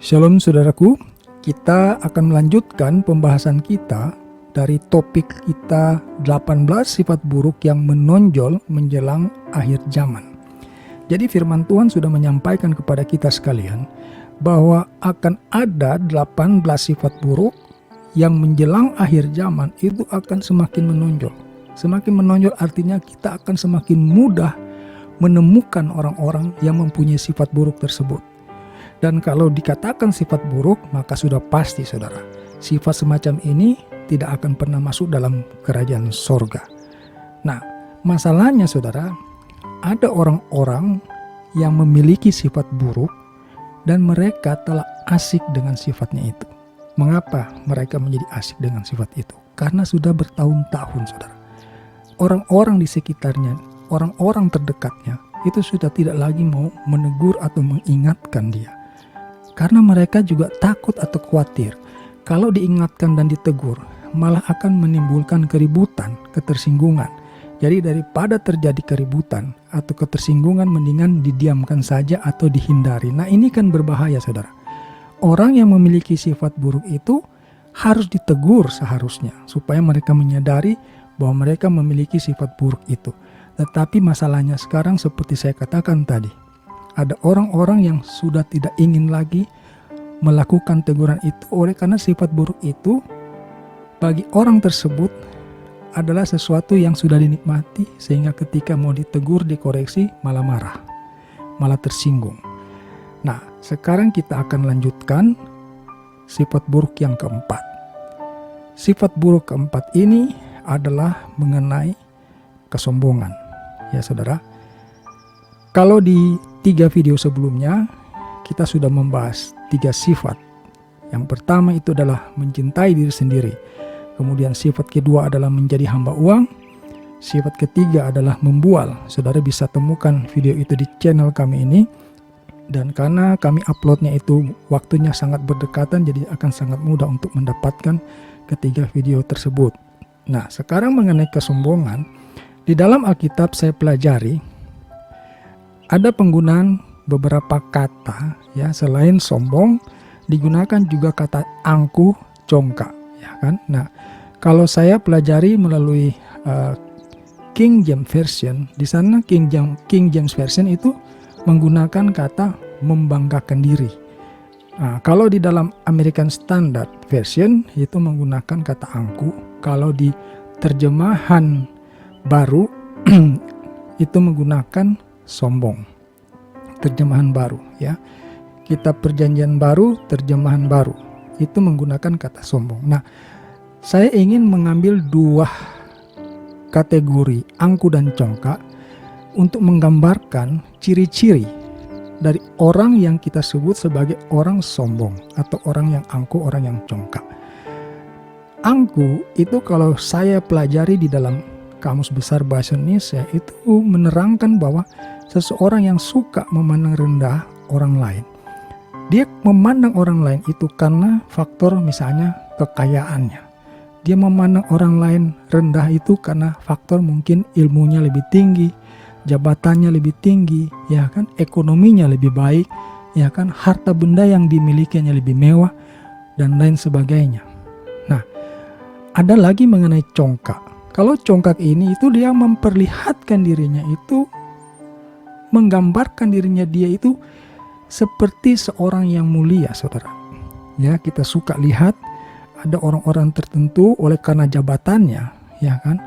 Shalom saudaraku, kita akan melanjutkan pembahasan kita dari topik kita 18 sifat buruk yang menonjol menjelang akhir zaman. Jadi firman Tuhan sudah menyampaikan kepada kita sekalian bahwa akan ada 18 sifat buruk yang menjelang akhir zaman itu akan semakin menonjol. Semakin menonjol artinya kita akan semakin mudah menemukan orang-orang yang mempunyai sifat buruk tersebut. Dan kalau dikatakan sifat buruk, maka sudah pasti saudara, sifat semacam ini tidak akan pernah masuk dalam kerajaan sorga. Nah, masalahnya saudara, ada orang-orang yang memiliki sifat buruk dan mereka telah asik dengan sifatnya itu. Mengapa mereka menjadi asik dengan sifat itu? Karena sudah bertahun-tahun saudara. Orang-orang di sekitarnya, orang-orang terdekatnya, itu sudah tidak lagi mau menegur atau mengingatkan dia. Karena mereka juga takut atau khawatir kalau diingatkan dan ditegur malah akan menimbulkan keributan, ketersinggungan. Jadi daripada terjadi keributan atau ketersinggungan mendingan didiamkan saja atau dihindari. Nah ini kan berbahaya saudara. Orang yang memiliki sifat buruk itu harus ditegur seharusnya supaya mereka menyadari bahwa mereka memiliki sifat buruk itu. Tetapi masalahnya sekarang seperti saya katakan tadi, ada orang-orang yang sudah tidak ingin lagi melakukan teguran itu oleh karena sifat buruk itu bagi orang tersebut adalah sesuatu yang sudah dinikmati sehingga ketika mau ditegur, dikoreksi malah marah, malah tersinggung. Nah, sekarang kita akan lanjutkan sifat buruk yang keempat. Sifat buruk keempat ini adalah mengenai kesombongan. Ya saudara, kalau di 3 video sebelumnya kita sudah membahas 3 sifat. Yang pertama itu adalah mencintai diri sendiri. Kemudian sifat kedua adalah menjadi hamba uang. Sifat ketiga adalah membual. Saudara bisa temukan video itu di channel kami ini. Dan karena kami uploadnya itu waktunya sangat berdekatan, jadi akan sangat mudah untuk mendapatkan ketiga video tersebut. Nah, sekarang mengenai kesombongan, di dalam Alkitab saya pelajari ada penggunaan beberapa kata ya, selain sombong digunakan juga kata angkuh, congkak ya kan. Nah, kalau saya pelajari melalui King James Version, di sana King James Version itu menggunakan kata membanggakan diri. Nah, kalau di dalam American Standard Version itu menggunakan kata angkuh. Kalau di terjemahan baru itu menggunakan sombong. Terjemahan baru ya. Kitab Perjanjian Baru, terjemahan baru itu menggunakan kata sombong. Nah, saya ingin mengambil 2 kategori angkuh dan congkak untuk menggambarkan ciri-ciri dari orang yang kita sebut sebagai orang sombong atau orang yang angkuh, orang yang congkak. Angkuh itu kalau saya pelajari di dalam Kamus Besar Bahasa Indonesia itu menerangkan bahwa seseorang yang suka memandang rendah orang lain. Dia memandang orang lain itu karena faktor misalnya kekayaannya. Dia memandang orang lain rendah itu karena faktor mungkin ilmunya lebih tinggi, jabatannya lebih tinggi, ya kan, ekonominya lebih baik, ya kan, harta benda yang dimilikinya lebih mewah dan lain sebagainya. Nah, ada lagi mengenai congkak. Kalau congkak ini itu dia memperlihatkan dirinya itu, menggambarkan dirinya dia itu seperti seorang yang mulia saudara. Ya, kita suka lihat ada orang-orang tertentu oleh karena jabatannya, ya kan,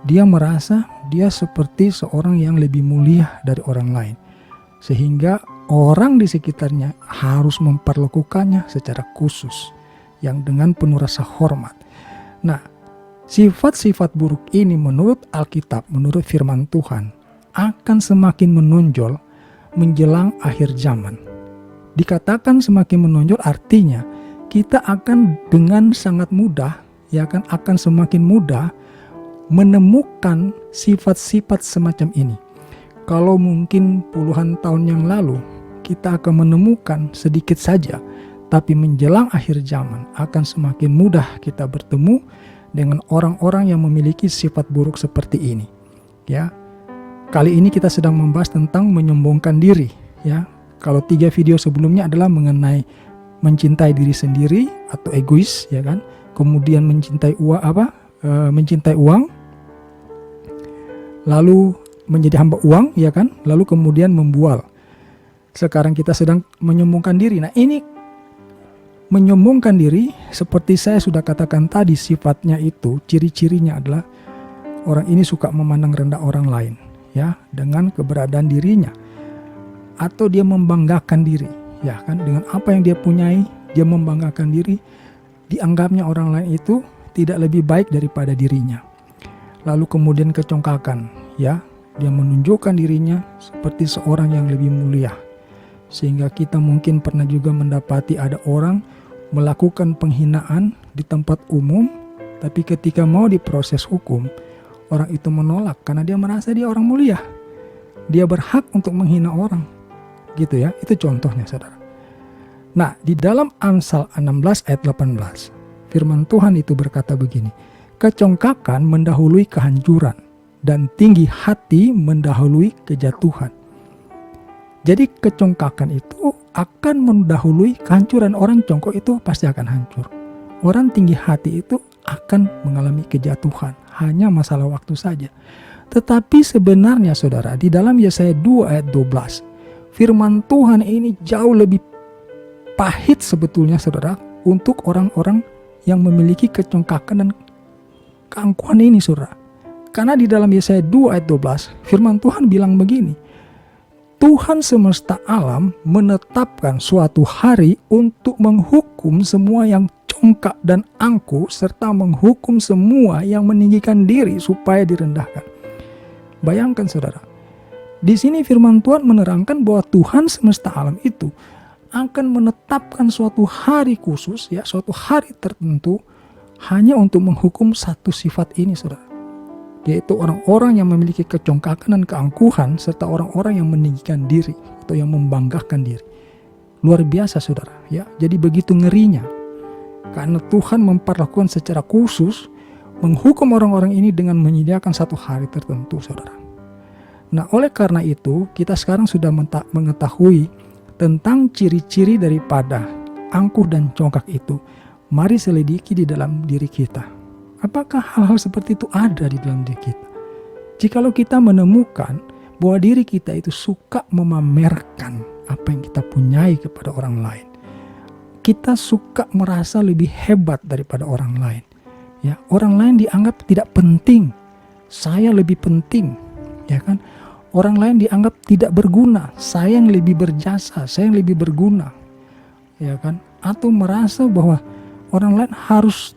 dia merasa dia seperti seorang yang lebih mulia dari orang lain. Sehingga orang di sekitarnya harus memperlakukannya secara khusus, yang dengan penuh rasa hormat. Nah, sifat-sifat buruk ini menurut Alkitab, menurut firman Tuhan, akan semakin menonjol menjelang akhir zaman. Dikatakan semakin menonjol artinya kita akan dengan sangat mudah, ya kan, akan semakin mudah menemukan sifat-sifat semacam ini. Kalau mungkin puluhan tahun yang lalu kita akan menemukan sedikit saja, tapi menjelang akhir zaman akan semakin mudah kita bertemu dengan orang-orang yang memiliki sifat buruk seperti ini. Ya, kali ini kita sedang membahas tentang menyombongkan diri. Ya, kalau 3 video sebelumnya adalah mengenai mencintai diri sendiri atau egois, ya kan? Kemudian mencintai uang, lalu menjadi hamba uang, ya kan? Lalu kemudian membual. Sekarang kita sedang menyombongkan diri. Nah, ini menyombongkan diri seperti saya sudah katakan tadi, sifatnya itu, ciri-cirinya adalah orang ini suka memandang rendah orang lain, ya, dengan keberadaan dirinya, atau dia membanggakan diri, ya kan, dengan apa yang dia punyai, dia membanggakan diri, dianggapnya orang lain itu tidak lebih baik daripada dirinya. Lalu kemudian kecongkakan, ya, dia menunjukkan dirinya seperti seorang yang lebih mulia. Sehingga kita mungkin pernah juga mendapati ada orang melakukan penghinaan di tempat umum, tapi ketika mau diproses hukum, orang itu menolak karena dia merasa dia orang mulia. Dia berhak untuk menghina orang. Gitu ya, itu contohnya saudara. Nah, di dalam Amsal 16 ayat 18, firman Tuhan itu berkata begini, kecongkakan mendahului kehancuran dan tinggi hati mendahului kejatuhan. Jadi kecongkakan itu akan mendahului kehancuran. Orang congkok itu pasti akan hancur. Orang tinggi hati itu akan mengalami kejatuhan. Hanya masalah waktu saja. Tetapi sebenarnya saudara, di dalam Yesaya 2 ayat 12, firman Tuhan ini jauh lebih pahit sebetulnya saudara, untuk orang-orang yang memiliki kecongkakan dan keangkuhan ini saudara. Karena di dalam Yesaya 2 ayat 12, firman Tuhan bilang begini, Tuhan semesta alam menetapkan suatu hari untuk menghukum semua yang congkak dan angkuh, serta menghukum semua yang meninggikan diri supaya direndahkan. Bayangkan saudara, di sini firman Tuhan menerangkan bahwa Tuhan semesta alam itu akan menetapkan suatu hari khusus, ya, suatu hari tertentu hanya untuk menghukum satu sifat ini saudara, yaitu orang-orang yang memiliki kecongkakan dan keangkuhan, serta orang-orang yang meninggikan diri atau yang membanggakan diri. Luar biasa saudara, ya. Jadi begitu ngerinya, karena Tuhan memperlakukan secara khusus menghukum orang-orang ini dengan menyediakan satu hari tertentu saudara. Nah, oleh karena itu kita sekarang sudah mengetahui tentang ciri-ciri daripada angkuh dan congkak itu. Mari selidiki di dalam diri kita. Apakah hal-hal seperti itu ada di dalam diri kita? Jikalau kita menemukan bahwa diri kita itu suka memamerkan apa yang kita punyai kepada orang lain, kita suka merasa lebih hebat daripada orang lain, ya, orang lain dianggap tidak penting, saya lebih penting, ya kan? Orang lain dianggap tidak berguna, saya yang lebih berjasa, saya yang lebih berguna, ya kan? Atau merasa bahwa orang lain harus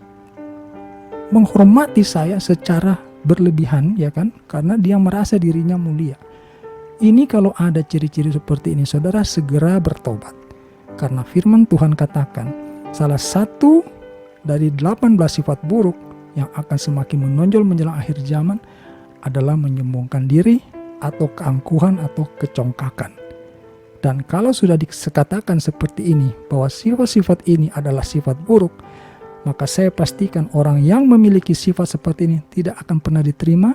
menghormati saya secara berlebihan, ya kan, karena dia merasa dirinya mulia. Ini kalau ada ciri-ciri seperti ini saudara, segera bertobat, karena firman Tuhan katakan salah satu dari 18 sifat buruk yang akan semakin menonjol menjelang akhir zaman adalah menyombongkan diri atau keangkuhan atau kecongkakan. Dan kalau sudah dikatakan seperti ini bahwa sifat-sifat ini adalah sifat buruk, maka saya pastikan orang yang memiliki sifat seperti ini tidak akan pernah diterima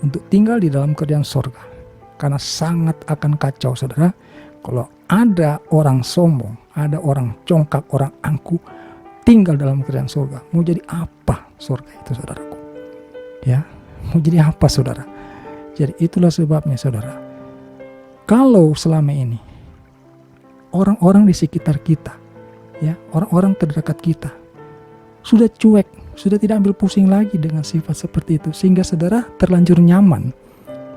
untuk tinggal di dalam kerajaan sorga. Karena sangat akan kacau saudara, kalau ada orang sombong, ada orang congkak, orang angkuh tinggal dalam kerajaan sorga. Mau jadi apa sorga itu saudaraku? Ya, mau jadi apa saudara? Jadi itulah sebabnya saudara, kalau selama ini orang-orang di sekitar kita, ya, orang-orang terdekat kita sudah cuek, sudah tidak ambil pusing lagi dengan sifat seperti itu, sehingga saudara terlanjur nyaman,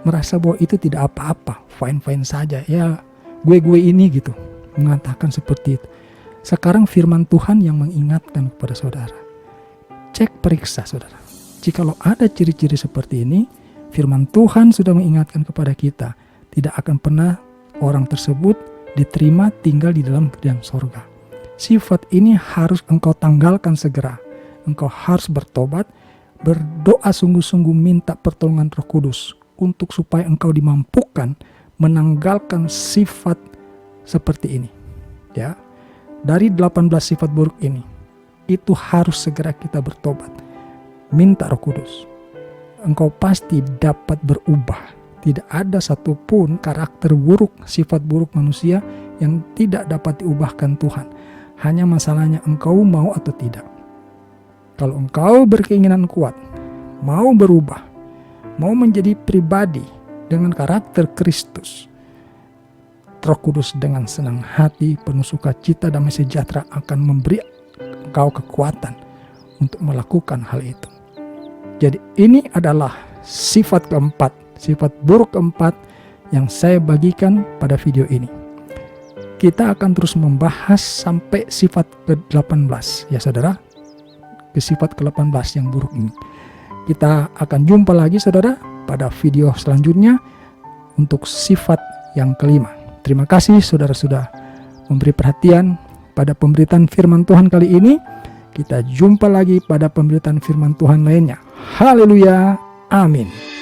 merasa bahwa itu tidak apa-apa, fine-fine saja, ya gue ini gitu, mengatakan seperti itu. Sekarang firman Tuhan yang mengingatkan kepada saudara, cek periksa saudara. Jikalau ada ciri-ciri seperti ini, firman Tuhan sudah mengingatkan kepada kita, tidak akan pernah orang tersebut diterima tinggal di dalam kerajaan sorga. Sifat ini harus engkau tanggalkan segera. Engkau harus bertobat, berdoa sungguh-sungguh minta pertolongan Roh Kudus untuk supaya engkau dimampukan menanggalkan sifat seperti ini. Ya, dari 18 sifat buruk ini, itu harus segera kita bertobat. Minta Roh Kudus. Engkau pasti dapat berubah. Tidak ada satupun karakter buruk, sifat buruk manusia yang tidak dapat diubahkan Tuhan. Hanya masalahnya engkau mau atau tidak. Kalau engkau berkeinginan kuat, mau berubah, mau menjadi pribadi dengan karakter Kristus, Roh Kudus dengan senang hati, penuh sukacita, damai sejahtera akan memberi engkau kekuatan untuk melakukan hal itu. Jadi ini adalah sifat keempat, sifat buruk keempat yang saya bagikan pada video ini. Kita akan terus membahas sampai sifat ke-18 ya saudara, ke sifat ke-18 yang buruk ini. Kita akan jumpa lagi saudara pada video selanjutnya untuk sifat yang kelima. Terima kasih saudara sudah memberi perhatian pada pemberitaan firman Tuhan kali ini. Kita jumpa lagi pada pemberitaan firman Tuhan lainnya. Haleluya, amin.